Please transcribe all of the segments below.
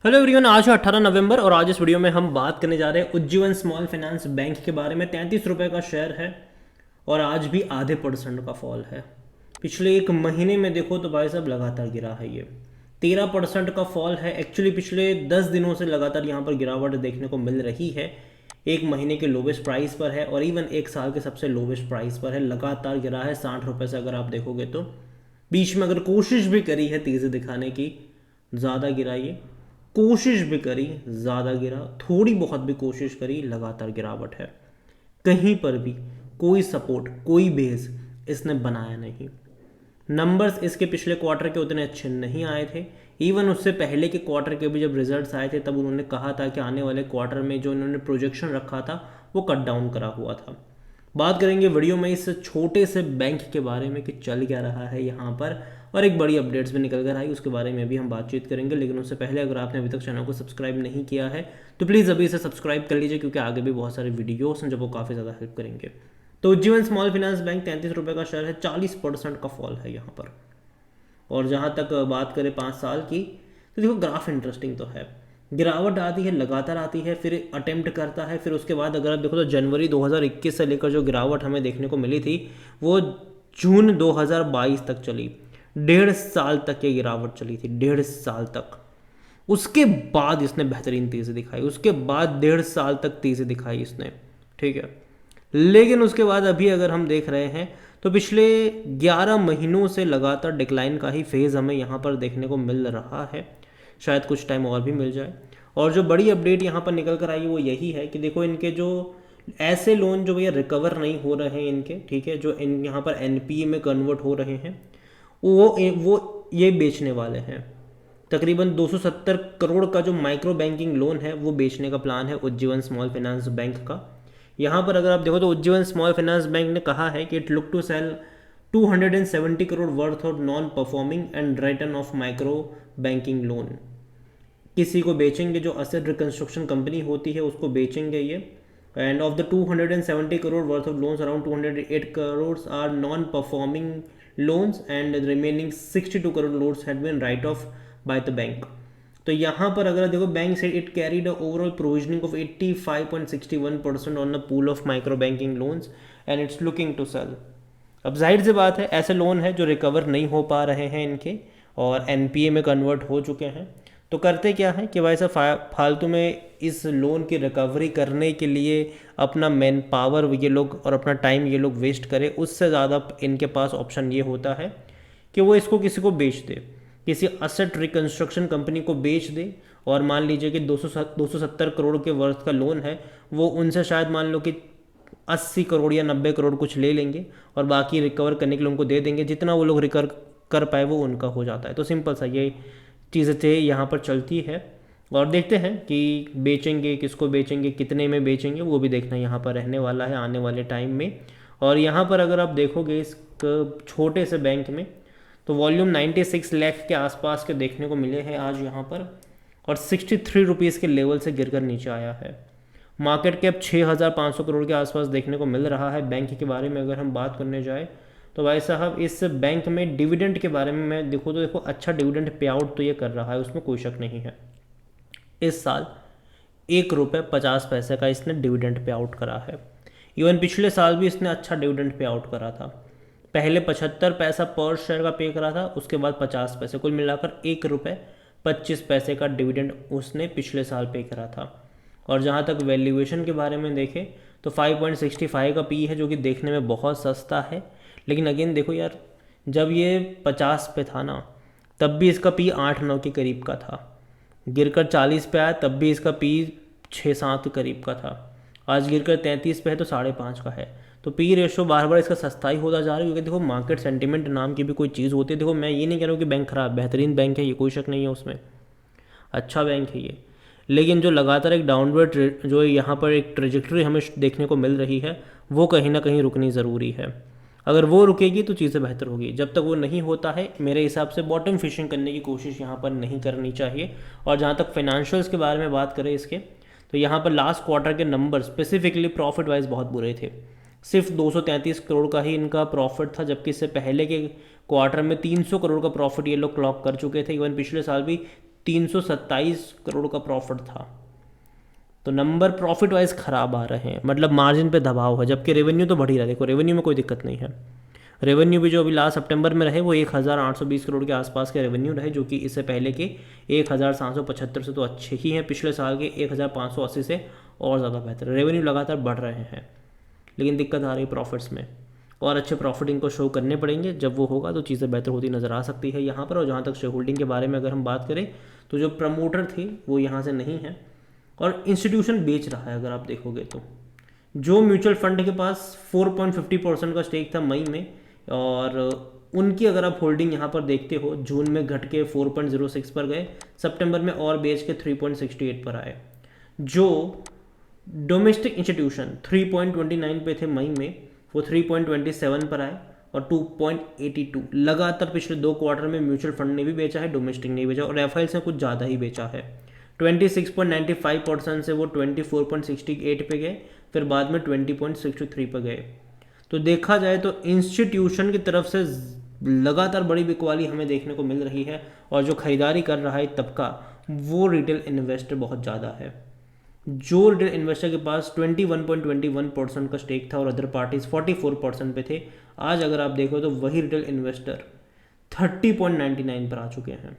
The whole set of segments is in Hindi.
हेलो एवरीवन, आज है 18 नवंबर और आज इस वीडियो में हम बात करने जा रहे हैं उज्जीवन स्मॉल फाइनेंस बैंक के बारे में। 33 रुपये का शेयर है और आज भी आधे % का फॉल है। पिछले एक महीने में देखो तो भाई साहब लगातार गिरा है ये। 13% का फॉल है। एक्चुअली पिछले 10 दिनों से लगातार यहाँ पर गिरावट देखने को मिल रही है। एक महीने के लोवेस्ट प्राइस पर है और इवन एक साल के सबसे लोवेस्ट प्राइस पर है। लगातार गिरा है 60 रुपये से। अगर आप देखोगे तो बीच में अगर कोशिश भी करी है तेज़ी दिखाने की, ज़्यादा गिरा ये। कोशिश भी करी, ज़्यादा गिरा। थोड़ी बहुत भी कोशिश करी, लगातार गिरावट है। कहीं पर भी कोई सपोर्ट, कोई बेस इसने बनाया नहीं। नंबर्स इसके पिछले क्वार्टर के उतने अच्छे नहीं आए थे। इवन उससे पहले के क्वार्टर के भी जब रिजल्ट्स आए थे तब उन्होंने कहा था कि आने वाले क्वार्टर में जो उन्होंने प्रोजेक्शन रखा था वो कट डाउन करा हुआ था। बात करेंगे वीडियो में इस छोटे से बैंक के बारे में कि चल क्या रहा है यहाँ पर, और एक बड़ी अपडेट्स भी निकल कर आई, उसके बारे में भी हम बातचीत करेंगे। लेकिन उससे पहले अगर आपने अभी तक चैनल को सब्सक्राइब नहीं किया है तो प्लीज़ अभी इसे सब्सक्राइब कर लीजिए, क्योंकि आगे भी बहुत सारे वीडियोस हैं जो वो काफ़ी ज़्यादा हेल्प करेंगे। तो उज्जीवन स्मॉल फाइनेंस बैंक 33 रुपये का शेयर है, 40% का फॉल है यहाँ पर। और जहाँ तक बात करें 5 साल की, तो देखो ग्राफ इंटरेस्टिंग तो है। गिरावट आती है, लगातार आती है, फिर अटेम्प्ट करता है, फिर उसके बाद अगर आप देखो तो जनवरी 2021 से लेकर जो गिरावट हमें देखने को मिली थी वो जून 2022 तक चली। 1.5 साल तक ये गिरावट चली थी, 1.5 साल तक। उसके बाद इसने बेहतरीन तेज़ी दिखाई, उसके बाद 1.5 साल तक तेज़ी दिखाई इसने, ठीक है। लेकिन उसके बाद अभी अगर हम देख रहे हैं तो पिछले 11 महीनों से लगातार डिक्लाइन का ही फेज़ हमें यहाँ पर देखने को मिल रहा है। शायद कुछ टाइम और भी मिल जाए। और जो बड़ी अपडेट यहाँ पर निकल कर आई वो यही है कि देखो इनके जो ऐसे लोन जो भैया रिकवर नहीं हो रहे हैं इनके, ठीक है, जो इन यहाँ पर एनपीए में कन्वर्ट हो रहे हैं वो ये बेचने वाले हैं। तकरीबन 270 करोड़ का जो माइक्रो बैंकिंग लोन है वो बेचने का प्लान है उज्जीवन स्मॉल फाइनेंस बैंक का। यहाँ पर अगर आप देखो तो उज्जीवन स्मॉल फाइनेंस बैंक ने कहा है कि it look to sell 270 crore worth of non performing and return of micro banking loan. किसी को बेचेंगे, जो असेट रिकंस्ट्रक्शन कंपनी होती है उसको बेचेंगे ये। And of the 270 crore worth of loans, around 208 crore are non performing loans and remaining 62 crore loans had been write off by the bank. तो यहाँ पर अगर देखो बैंक से it carried overall provisioning of 85.61% on the pool of micro banking loans and it's looking to sell. अब जाहिर सी बात है ऐसे लोन है जो रिकवर नहीं हो पा रहे हैं इनके और एनपीए में कन्वर्ट हो चुके हैं। तो करते क्या है कि भाई साहब फालतू में इस लोन की रिकवरी करने के लिए अपना मैन पावर ये लोग और अपना टाइम ये लोग वेस्ट करें, उससे ज़्यादा इनके पास ऑप्शन ये होता है कि वो इसको किसी को बेच दे, किसी असेट रिकंस्ट्रक्शन कंपनी को बेच दे। और मान लीजिए कि 270 करोड़ के वर्थ का लोन है, वो उनसे शायद मान लो कि 80 करोड़ या 90 करोड़ कुछ ले लेंगे और बाकी रिकवर करने के लिए उनको दे देंगे। जितना वो लोग रिकवर कर पाए वो उनका हो जाता है। तो सिंपल सा ये चीज़ें थे यहाँ पर चलती है। और देखते हैं कि बेचेंगे, किसको बेचेंगे, कितने में बेचेंगे, वो भी देखना यहाँ पर रहने वाला है आने वाले टाइम में। और यहाँ पर अगर आप देखोगे इस छोटे से बैंक में तो वॉल्यूम 96 लाख के आसपास के देखने को मिले हैं आज यहाँ पर, और 63 रुपीज़ के लेवल से गिरकर नीचे आया है। मार्केट कैप 6500 करोड़ के आसपास देखने को मिल रहा है। बैंक के बारे में अगर हम बात करने जाए तो भाई साहब इस बैंक में डिविडेंड के बारे में मैं देखो तो देखो अच्छा डिविडेंड पे आउट तो ये कर रहा है, उसमें कोई शक नहीं है। इस साल 1 रुपये 50 पैसे का इसने डिविडेंड पे आउट करा है। इवन पिछले साल भी इसने अच्छा डिविडेंड पे आउट करा था। पहले 75 पैसा पर शेयर का पे करा था, उसके बाद 50 पैसे, कुल मिलाकर 1 रुपये 25 पैसे का डिविडेंड उसने पिछले साल पे करा था। और जहाँ तक वैल्यूएशन के बारे में देखें तो 5.65 का पी है, जो कि देखने में बहुत सस्ता है। लेकिन अगेन देखो यार, जब ये 50 पे था ना तब भी इसका पी 8-9 के करीब का था। गिरकर 40 पे आया तब भी इसका पी 6-7 के करीब का था। आज गिरकर 33 पे है तो 5.5 का है। तो पी रेशो बार बार इसका सस्ता ही होता जा रहा है, क्योंकि देखो मार्केट सेंटिमेंट नाम की भी कोई चीज़ होती है। देखो मैं ये नहीं कह रहा हूँ कि बैंक खराब, बेहतरीन बैंक है ये, कोई शक नहीं है उसमें, अच्छा बैंक है ये। लेकिन जो लगातार एक डाउनवर्ड जो यहाँ पर एक ट्रेजेक्टरी हमें देखने को मिल रही है वो कहीं ना कहीं रुकनी ज़रूरी है। अगर वो रुकेगी तो चीज़ें बेहतर होगी। जब तक वो नहीं होता है मेरे हिसाब से बॉटम फिशिंग करने की कोशिश यहाँ पर नहीं करनी चाहिए। और जहाँ तक फाइनेंशियल्स के बारे में बात करें इसके, तो यहाँ पर लास्ट क्वार्टर के नंबर स्पेसिफिकली प्रॉफिट वाइज बहुत बुरे थे। सिर्फ 233 करोड़ का ही इनका प्रॉफिट था, जबकि इससे पहले के क्वार्टर में 300 करोड़ का प्रॉफिट ये लोग क्लॉक कर चुके थे। इवन पिछले साल भी 327 करोड़ का प्रॉफिट था। तो नंबर प्रॉफिट वाइज ख़राब आ रहे हैं, मतलब मार्जिन पे दबाव है, जबकि रेवेन्यू तो बढ़ ही रहा है। देखो रेवेन्यू में कोई दिक्कत नहीं है, रेवेन्यू भी जो अभी लास्ट सितंबर में रहे वो 1820 करोड़ के आसपास के रेवेन्यू रहे, जो कि इससे पहले के 1775 से तो अच्छे ही हैं, पिछले साल के 1580 से और ज़्यादा बेहतर। रेवेन्यू लगातार बढ़ रहे हैं, लेकिन दिक्कत आ रही है प्रॉफिट्स में, और अच्छे प्रॉफिट इनको शो करने पड़ेंगे। जब वो होगा तो चीज़ें बेहतर होती नज़र आ सकती है यहाँ पर। और जहाँ तक शेयर होल्डिंग के बारे में अगर हम बात करें तो जो प्रमोटर थे वो यहाँ से नहीं है, और इंस्टीट्यूशन बेच रहा है। अगर आप देखोगे तो जो म्यूचुअल फंड के पास 4.50% का स्टेक था मई में, और उनकी अगर आप होल्डिंग यहाँ पर देखते हो, जून में घट के 4.06 पर गए, सितंबर में और बेच के 3.68 पर आए। जो डोमेस्टिक इंस्टीट्यूशन 3.29 पे थे मई में, वो 3.27 पर आए और 2.82 लगातार पिछले 2 क्वार्टर में म्यूचुअल फंड ने भी बेचा है, डोमेस्टिक ने बेचा, और एफआईएल्स ने कुछ ज़्यादा ही बेचा है। 26.95% से वो 24.68 पे गए, फिर बाद में 20.63 पे गए। तो देखा जाए तो इंस्टीट्यूशन की तरफ से लगातार बड़ी बिकवाली हमें देखने को मिल रही है, और जो खरीदारी कर रहा है तबका वो रिटेल इन्वेस्टर बहुत ज़्यादा है। जो रिटेल इन्वेस्टर के पास 21.21% का स्टेक था और अदर पार्टीज 44% पे थे, आज अगर आप देखो तो वही रिटेल इन्वेस्टर 30.99 पर आ चुके हैं,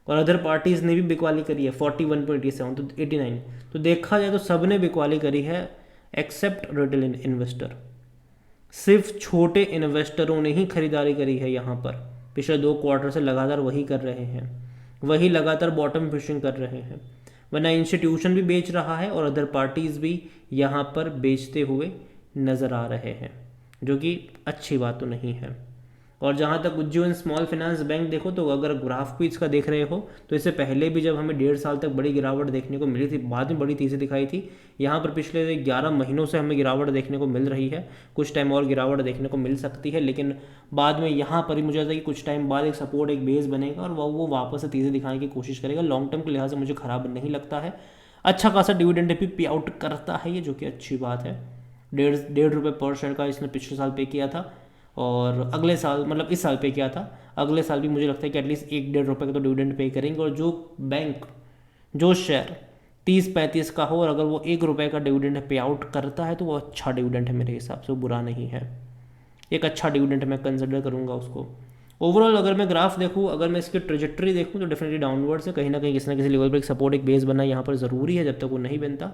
और अदर पार्टीज़ ने भी बिकवाली करी है 41.87 तो 89। तो देखा जाए तो सब ने बिकवाली करी है एक्सेप्ट रिटेल इन्वेस्टर। सिर्फ छोटे इन्वेस्टरों ने ही खरीदारी करी है यहाँ पर, पिछले 2 क्वार्टर से लगातार वही कर रहे हैं, वही लगातार बॉटम फिशिंग कर रहे हैं। वरना इंस्टीट्यूशन भी बेच रहा है और अदर पार्टीज़ भी यहाँ पर बेचते हुए नज़र आ रहे हैं, जो कि अच्छी बात तो नहीं है। और जहाँ तक उज्जीवन स्मॉल फाइनेंस बैंक देखो तो अगर ग्राफ भी इसका देख रहे हो तो इससे पहले भी जब हमें 1.5 साल तक बड़ी गिरावट देखने को मिली थी, बाद में बड़ी तेज़ी दिखाई थी। यहाँ पर पिछले 11 महीनों से हमें गिरावट देखने को मिल रही है, कुछ टाइम और गिरावट देखने को मिल सकती है, लेकिन बाद में यहाँ पर ही मुझे लगता है कि कुछ टाइम बाद एक सपोर्ट, एक बेस बनेगा और वो वापस से तेज़ी दिखाने की कोशिश करेगा। लॉन्ग टर्म के लिहाज से मुझे ख़राब नहीं लगता है। अच्छा खासा डिविडेंड भी पे आउट करता है ये, जो कि अच्छी बात है। 1.5 रुपये पर शेयर का इसने पिछले साल पे किया था, और अगले साल मतलब इस साल पे किया था, अगले साल भी मुझे लगता है कि एटलीस्ट 1-1.5 रुपये का तो डिविडेंड पे करेंगे। और जो बैंक, जो शेयर 30-35 का हो और अगर वो 1 रुपये का डिविडेंड पे आउट करता है तो वो अच्छा डिविडेंड है मेरे हिसाब से, वो बुरा नहीं है, एक अच्छा डिविडेंड मैं कंसिडर करूँगा उसको। ओवरऑल अगर मैं ग्राफ देखूँ, अगर मैं इसकी ट्रेजेक्ट्री देखूँ तो डेफिनेटली डाउनवर्ड से कहीं ना कहीं किसी ना किसी लेवल पर एक सपोर्ट, एक बेस बनना यहाँ पर ज़रूरी है। जब तक वो नहीं बनता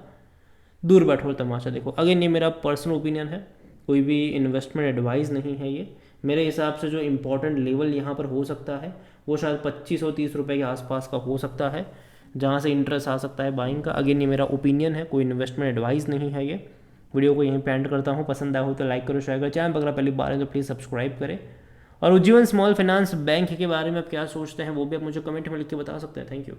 दूर बैठो और तमाशा देखो। अगेन ये मेरा पर्सनल ओपिनियन है, कोई भी इन्वेस्टमेंट एडवाइस नहीं है ये। मेरे हिसाब से जो इम्पोर्टेंट लेवल यहाँ पर हो सकता है वो शायद 25-30 रुपये के आसपास का हो सकता है, जहाँ से इंटरेस्ट आ सकता है बाइंग का। अगेन ये मेरा ओपिनियन है, कोई इन्वेस्टमेंट एडवाइस नहीं है ये। वीडियो को यहीं पे एंड करता हूँ। पसंद आया हो तो लाइक करो, शेयर करो, चैनल पर अगर पहली बार है तो प्लीज़ सब्सक्राइब करें। और उज्जीवन स्मॉल फाइनेंस बैंक के बारे में आप क्या सोचते हैं वो भी आप मुझे कमेंट में लिख के बता सकते हैं। Thank you.